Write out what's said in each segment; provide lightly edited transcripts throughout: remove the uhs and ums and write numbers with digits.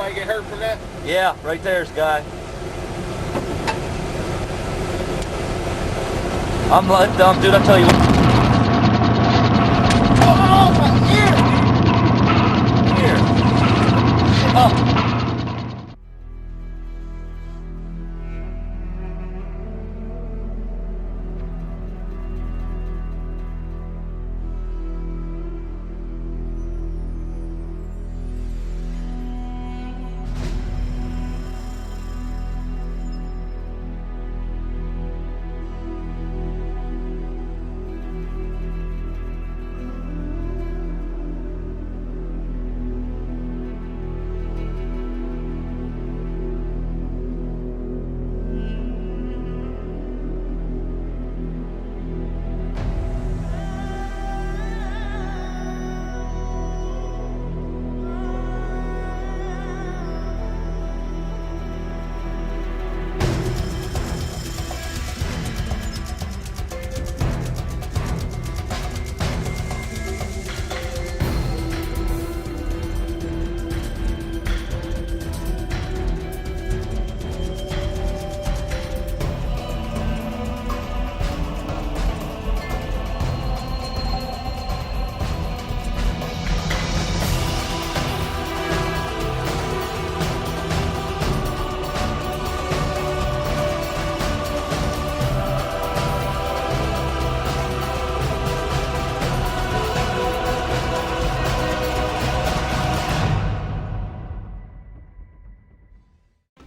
Anybody get hurt from that? Yeah, right there's a guy. I'm like dumb, dude. I tell you what. Oh, my ear! Here. Oh.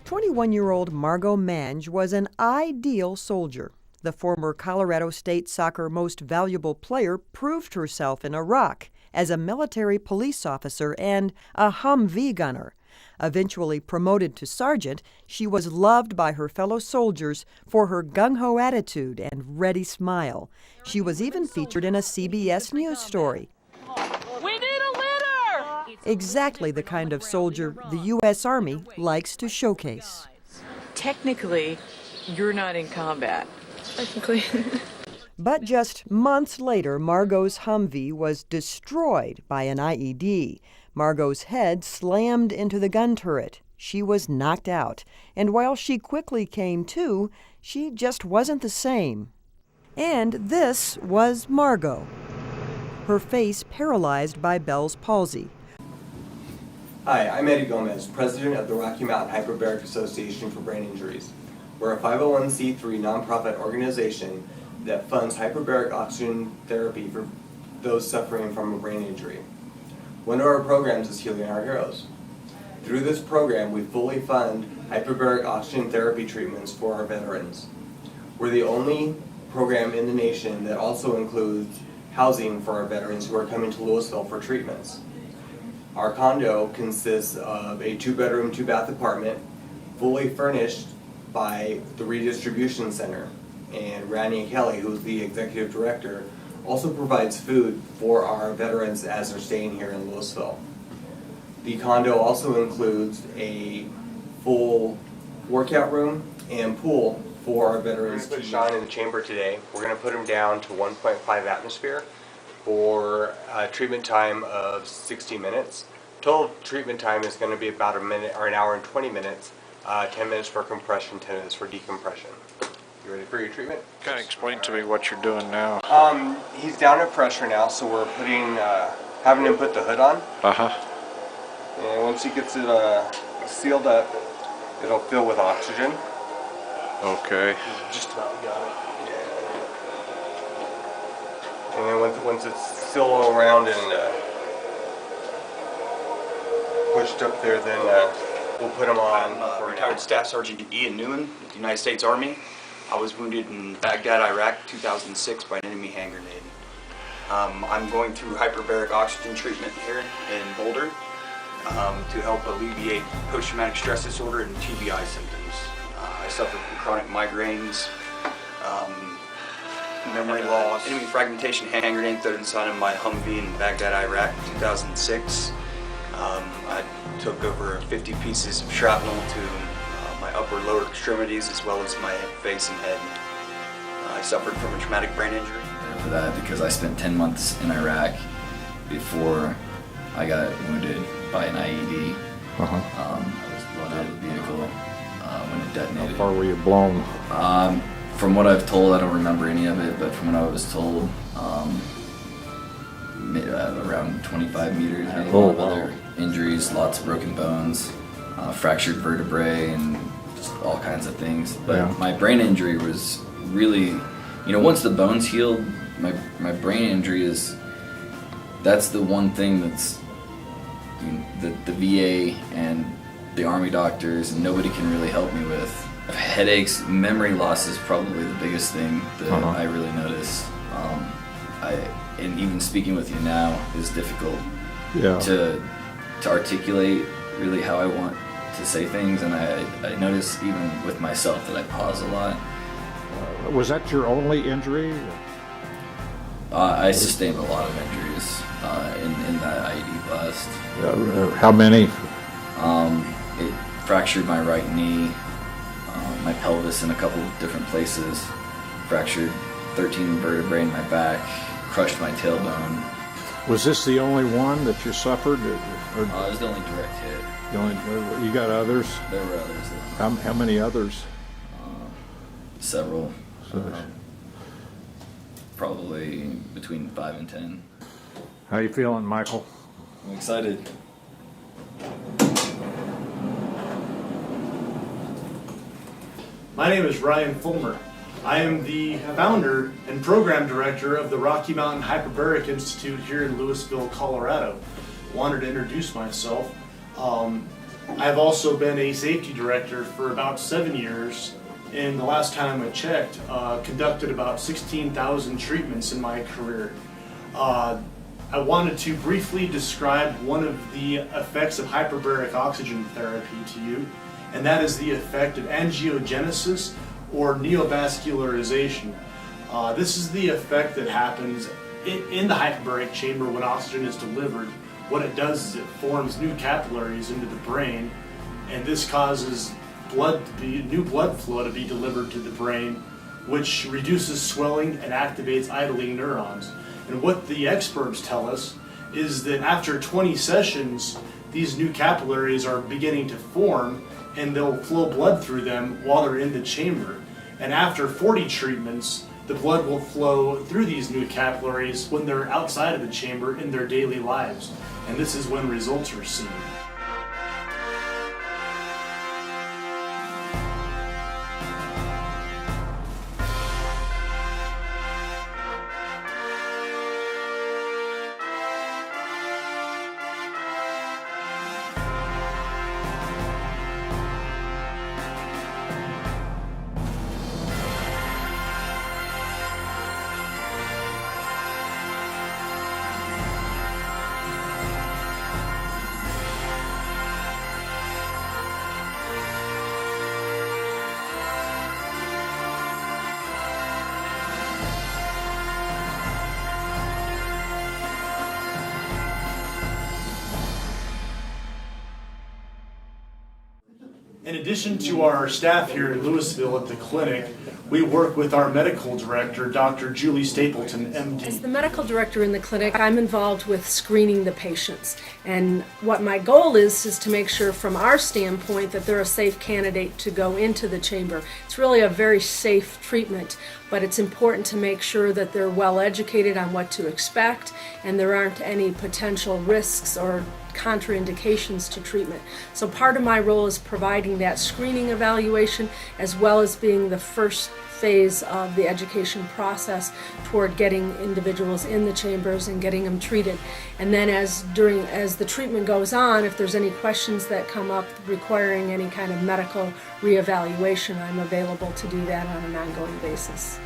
21-year-old Margot Mange was an ideal soldier. The former Colorado State Soccer Most Valuable Player proved herself in Iraq as a military police officer and a Humvee gunner. Eventually promoted to sergeant, she was loved by her fellow soldiers for her gung-ho attitude and ready smile. She was even featured in a CBS News story. We need a litter! Exactly the kind of soldier the U.S. Army likes to showcase. Technically, you're not in combat. Technically. But just months later, Margot's Humvee was destroyed by an IED. Margot's head slammed into the gun turret. She was knocked out, and while she quickly came to, she just wasn't the same. And this was Margot, her face paralyzed by Bell's palsy. Hi, I'm Eddie Gomez, president of the Rocky Mountain Hyperbaric Association for Brain Injuries. We're a 501c3 nonprofit organization that funds hyperbaric oxygen therapy for those suffering from a brain injury. One of our programs is Healing Our Heroes. Through this program, we fully fund hyperbaric oxygen therapy treatments for our veterans. We're the only program in the nation that also includes housing for our veterans who are coming to Louisville for treatments. Our condo consists of a 2-bedroom, 2-bath apartment, fully furnished by the Redistribution Center. And Randy Kelly, who's the executive director, also provides food for our veterans as they're staying here in Louisville. The condo also includes a full workout room and pool for our veterans. We're going to put Sean in the chamber today. We're going to put him down to 1.5 atmosphere for a treatment time of 60 minutes. Total treatment time is going to be about a minute or an hour and 20 minutes. 10 minutes for compression, 10 minutes for decompression. You ready for your treatment? Kind of explain to me what you're doing now. He's down at pressure now, so we're putting, having him put the hood on. And once he gets it sealed up, it'll fill with oxygen. Okay. Just about got it. Yeah. And then once it's still all around and pushed up there, then we'll put him on. I'm retired Staff Sergeant Ian Newman with the United States Army. I was wounded in Baghdad, Iraq, 2006 by an enemy hand grenade. I'm going through hyperbaric oxygen treatment here in Boulder to help alleviate post-traumatic stress disorder and TBI symptoms. I suffer from chronic migraines, memory loss, enemy fragmentation hand grenade thrown inside of my Humvee in Baghdad, Iraq, 2006. I took over 50 pieces of shrapnel to my upper lower extremities as well as my face and head. I suffered from a traumatic brain injury. For that, because I spent 10 months in Iraq before I got wounded by an IED. Uh-huh. I was blown out of the vehicle when it detonated. How far were you blown? From what I've told, I don't remember any of it, but from what I was told, around 25 meters. I had a lot of other injuries, lots of broken bones, fractured vertebrae, and just all kinds of things. But my brain injury was really, once the bones healed, my brain injury that's the one thing that's, the VA and the Army doctors and nobody can really help me with. Headaches, memory loss is probably the biggest thing that I really notice. And even speaking with you now is difficult to articulate really how I want to say things, and I notice even with myself that I pause a lot. Was that your only injury? I sustained a lot of injuries in that IED blast. How many? It fractured my right knee, my pelvis in a couple of different places, fractured 13 vertebrae in my back, crushed my tailbone. Was this the only one that you suffered? It was the only direct hit. You got others? There were others. How many others? Several. Probably between 5 and 10. How you feeling, Michael? I'm excited. My name is Ryan Fulmer. I am the founder and program director of the Rocky Mountain Hyperbaric Institute here in Louisville, Colorado. Wanted to introduce myself. I've also been a safety director for about 7 years, and the last time I checked, conducted about 16,000 treatments in my career. I wanted to briefly describe one of the effects of hyperbaric oxygen therapy to you, and that is the effect of angiogenesis or neovascularization. This is the effect that happens in the hyperbaric chamber when oxygen is delivered. What it does is it forms new capillaries into the brain, and this causes new blood flow to be delivered to the brain, which reduces swelling and activates idling neurons. And what the experts tell us is that after 20 sessions, these new capillaries are beginning to form, and they'll flow blood through them while they're in the chamber. And after 40 treatments, the blood will flow through these new capillaries when they're outside of the chamber in their daily lives. And this is when results are seen. In addition to our staff here in Louisville at the clinic, we work with our medical director, Dr. Julie Stapleton, MD. As the medical director in the clinic, I'm involved with screening the patients. And what my goal is to make sure from our standpoint that they're a safe candidate to go into the chamber. It's really a very safe treatment, but it's important to make sure that they're well educated on what to expect and there aren't any potential risks or contraindications to treatment. So part of my role is providing that screening evaluation as well as being the first phase of the education process toward getting individuals in the chambers and getting them treated. And then as the treatment goes on, if there's any questions that come up requiring any kind of medical reevaluation, I'm available to do that on an ongoing basis.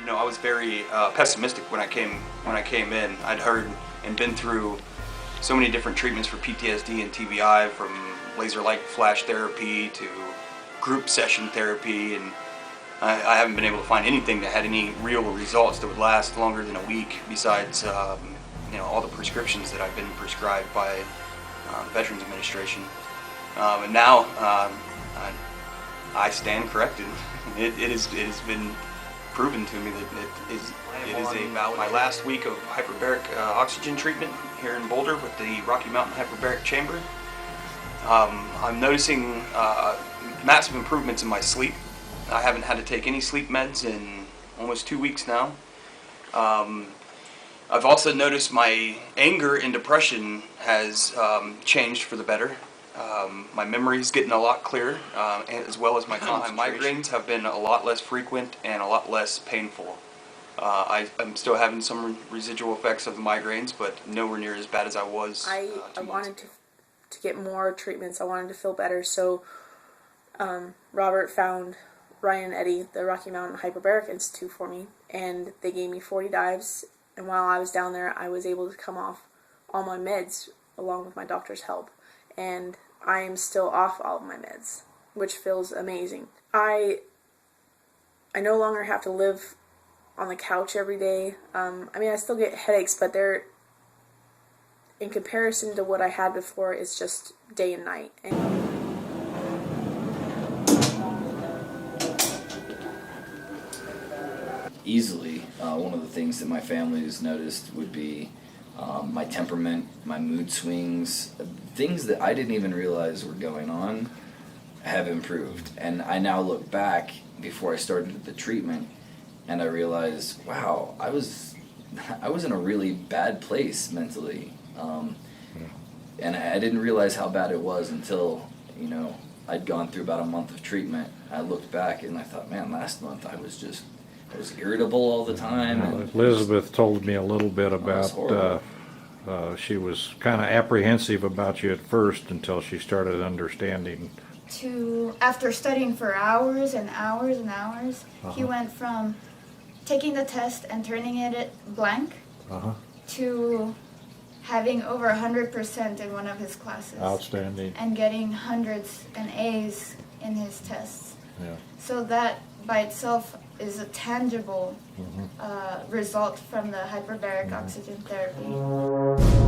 I was very pessimistic when I came in. I'd heard and been through so many different treatments for PTSD and TBI, from laser light flash therapy to group session therapy, and I haven't been able to find anything that had any real results that would last longer than a week, besides all the prescriptions that I've been prescribed by the Veterans Administration. And now I stand corrected. It has been proven to me that it is a valid. My last week of hyperbaric oxygen treatment here in Boulder with the Rocky Mountain Hyperbaric Chamber. I'm noticing massive improvements in my sleep. I haven't had to take any sleep meds in almost 2 weeks now. I've also noticed my anger and depression has changed for the better. My memory's getting a lot clearer, as well as my migraines have been a lot less frequent and a lot less painful. I'm still having some residual effects of the migraines, but nowhere near as bad as I was. I wanted to get more treatments. I wanted to feel better, so Robert found Ryan and Eddie, the Rocky Mountain Hyperbaric Institute, for me, and they gave me 40 dives, and while I was down there, I was able to come off all my meds along with my doctor's help, and I am still off all of my meds, which feels amazing. I no longer have to live on the couch every day. I still get headaches, but they're, in comparison to what I had before, it's just day and night. Easily, one of the things that my family has noticed would be my temperament, my mood swings, things that I didn't even realize were going on have improved. And I now look back before I started the treatment, and I realized, wow, I was in a really bad place mentally, and I didn't realize how bad it was until I'd gone through about a month of treatment. I looked back and I thought, man, last month I was irritable all the time. And Elizabeth told me a little bit about she was kind of apprehensive about you at first until she started understanding. After studying for hours and hours and hours, he went from taking the test and turning it blank to having over 100% in one of his classes. Outstanding. And getting hundreds and A's in his tests. Yeah. So that by itself is a tangible result from the hyperbaric oxygen therapy.